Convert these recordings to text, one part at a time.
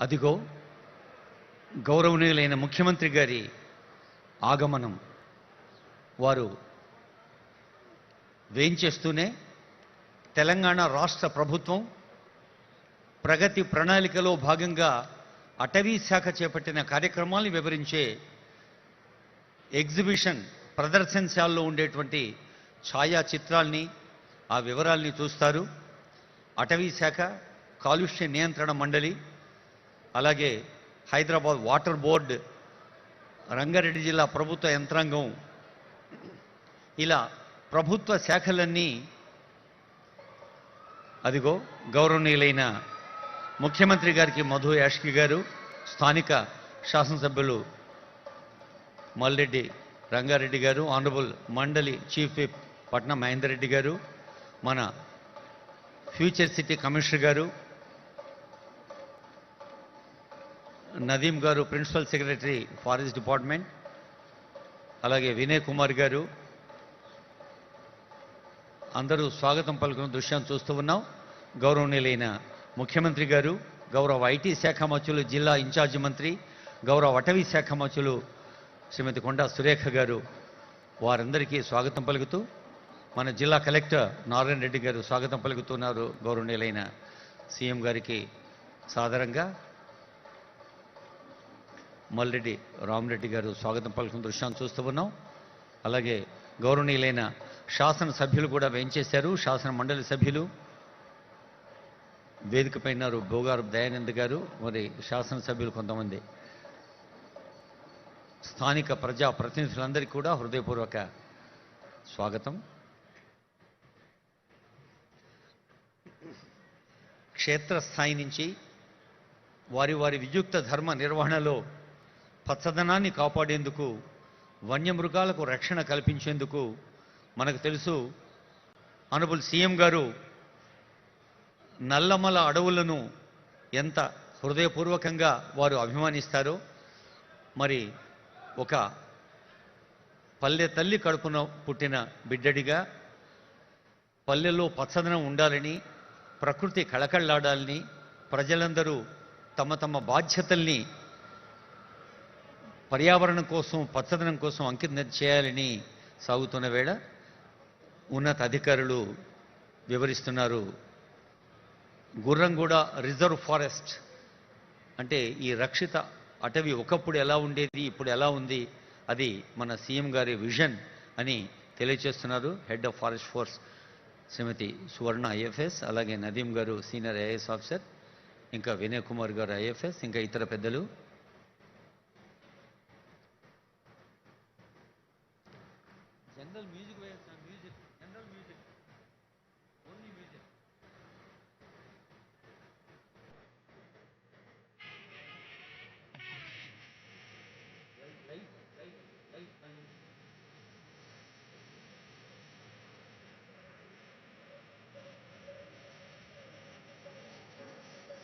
అదిగో గౌరవనీయులైన ముఖ్యమంత్రి గారి ఆగమనం. వారు వేంచేస్తూనే తెలంగాణ రాష్ట్ర ప్రభుత్వం ప్రగతి ప్రణాళికలో భాగంగా అటవీ శాఖ చేపట్టిన కార్యక్రమాలను వివరించే ఎగ్జిబిషన్ ప్రదర్శనశాలలో ఉండేటువంటి ఛాయాచిత్రాల్ని, ఆ వివరాల్ని చూస్తారు. అటవీ శాఖ, కాలుష్య నియంత్రణ మండలి, అలాగే హైదరాబాద్ వాటర్ బోర్డు, రంగారెడ్డి జిల్లా ప్రభుత్వ యంత్రాంగం, ఇలా ప్రభుత్వ శాఖలన్నీ అదిగో గౌరవనీయులైన ముఖ్యమంత్రి గారికి మధు యాష్కి గారు, స్థానిక శాసనసభ్యులు మల్రెడ్డి రంగారెడ్డి గారు, ఆనరబుల్ మండలి చీఫ్ విప్ పట్నం మహేందర్ రెడ్డి గారు, మన ఫ్యూచర్ సిటీ కమిషనర్ గారు, నదీం గారు ప్రిన్సిపల్ సెక్రటరీ ఫారెస్ట్ డిపార్ట్మెంట్, అలాగే వినయ్ కుమార్ గారు, అందరూ స్వాగతం పలుకున్న దృశ్యాన్ని చూస్తూ ఉన్నాం. గౌరవనీయులైన ముఖ్యమంత్రి గారు, గౌరవ ఐటీ శాఖ మంత్రులు, జిల్లా ఇన్ఛార్జి మంత్రి, గౌరవ అటవీ శాఖ మంత్రులు శ్రీమతి కొండా సురేఖ గారు, వారందరికీ స్వాగతం పలుకుతూ మన జిల్లా కలెక్టర్ నారాయణ రెడ్డి గారు స్వాగతం పలుకుతున్నారు. గౌరవనీయులైన సీఎం గారికి సాదరంగా మల్రెడ్డి రామరెడ్డి గారు స్వాగతం పలుకుతున్న దృశ్యాన్ని చూస్తూ ఉన్నాం. అలాగే గౌరవనీయులైన శాసనసభ్యులు కూడా వేంచేశారు. శాసన మండలి సభ్యులు వేదికపై ఉన్నారు. బోగారు దయానంద్ గారు, మరి శాసనసభ్యులు కొంతమంది, స్థానిక ప్రజా ప్రతినిధులందరికీ కూడా హృదయపూర్వక స్వాగతం. క్షేత్రస్థాయి నుంచి వారి వారి విద్యుక్త ధర్మ నిర్వహణలో పచ్చదనాన్ని కాపాడేందుకు, వన్యమృగాలకు రక్షణ కల్పించేందుకు మనకు తెలుసు ఆనరబుల్ సీఎం గారు నల్లమల అడవులను ఎంత హృదయపూర్వకంగా వారు అభిమానిస్తారో, మరి ఒక పల్లె తల్లి కడుపున పుట్టిన బిడ్డడిగా పల్లెల్లో పచ్చదనం ఉండాలని, ప్రకృతి కళకళలాడాలని, ప్రజలందరూ తమ తమ బాధ్యతల్ని పర్యావరణం కోసం, పచ్చదనం కోసం అంకితం చేయాలని సాగుతున్న వేళ ఉన్నత అధికారులు వివరిస్తున్నారు. గుర్రంగూడ రిజర్వ్ ఫారెస్ట్ అంటే ఈ రక్షిత అటవీ ఒకప్పుడు ఎలా ఉండేది, ఇప్పుడు ఎలా ఉంది, అది మన సీఎం గారి విజన్ అని తెలియజేస్తున్నారు. Head of forest force Shrimati Suvarna IFS, అలాగే నదీం గారు సీనియర్ ఐఏఎస్ ఆఫీసర్, ఇంకా వినయ్ కుమార్ గారు ఐఎఫ్ఎస్, ఇంకా ఇతర పెద్దలు. General music music general music only music.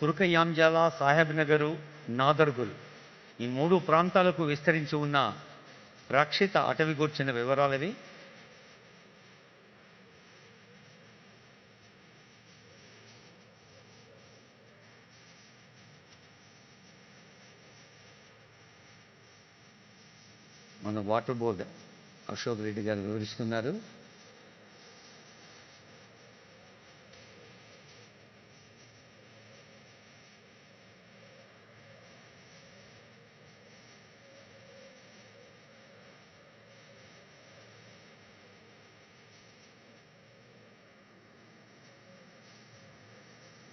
Turkayamjal, Saheb Nagar, Nadargul ఈ 3 ప్రాంతాలకు విస్తరించి ఉన్న రక్షిత అటవీ గూర్చిన వివరాలవి. మన వాటర్ బోర్డ్ అశోక్ రెడ్డి గారు వివరిస్తున్నారు.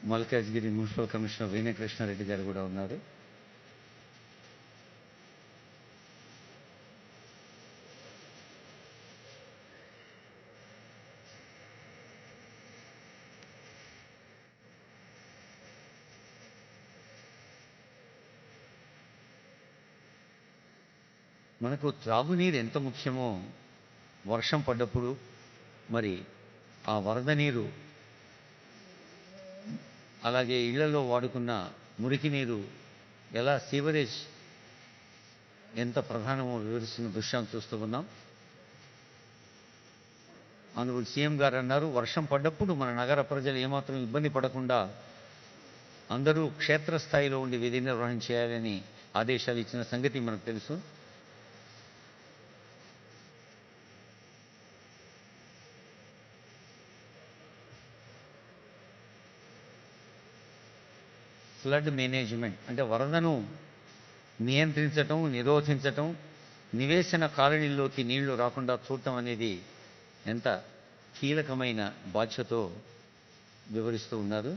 మల్కాజ్గిరి మున్సిపల్ కమిషనర్ వినయ్ కృష్ణారెడ్డి గారు కూడా ఉన్నారు. మనకు త్రాగునీరు ఎంత ముఖ్యమో వర్షం పడ్డప్పుడు మరి ఆ వరద నీరు, అలాగే ఇళ్లలో వాడుకున్న మురికి నీరు, ఎలా సీవరేజ్ ఎంత ప్రధానమో వివరిస్తున్న దృశ్యాన్ని చూస్తూ ఉన్నాం. అందుకు సీఎం గారు అన్నారు, వర్షం పడ్డప్పుడు మన నగర ప్రజలు ఏమాత్రం ఇబ్బంది పడకుండా అందరూ క్షేత్రస్థాయిలో ఉండి విధి నిర్వహణ చేయాలని ఆదేశాలు ఇచ్చిన సంగతి మనకు తెలుసు. ఫ్లడ్ మేనేజ్మెంట్ అంటే వరదను నియంత్రించటం, నిరోధించటం, నివేశన కాలనీల్లోకి నీళ్లు రాకుండా చూడటం అనేది ఎంత కీలకమైన బాధ్యతో వివరిస్తూ ఉన్నారు.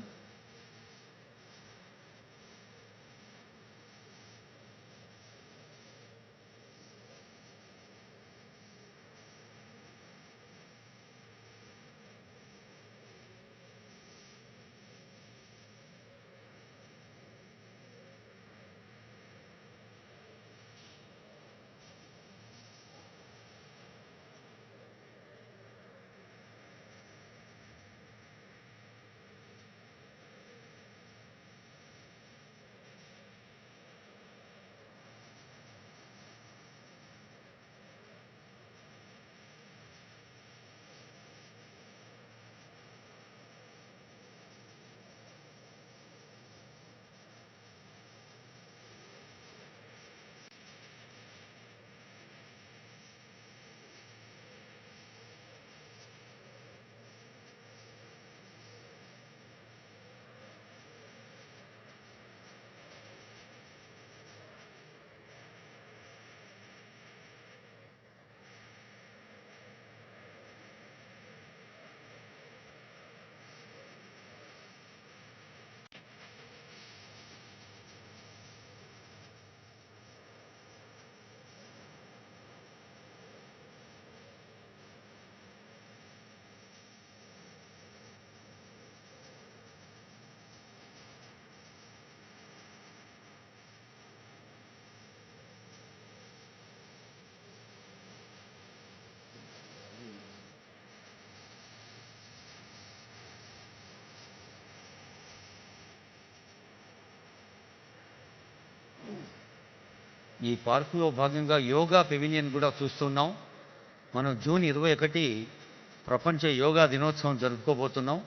ఈ పార్కులో భాగంగా యోగా పెవిలియన్ కూడా చూస్తున్నాం. మనం జూన్ 21 ప్రపంచ యోగా దినోత్సవం జరుపుకోబోతున్నాం.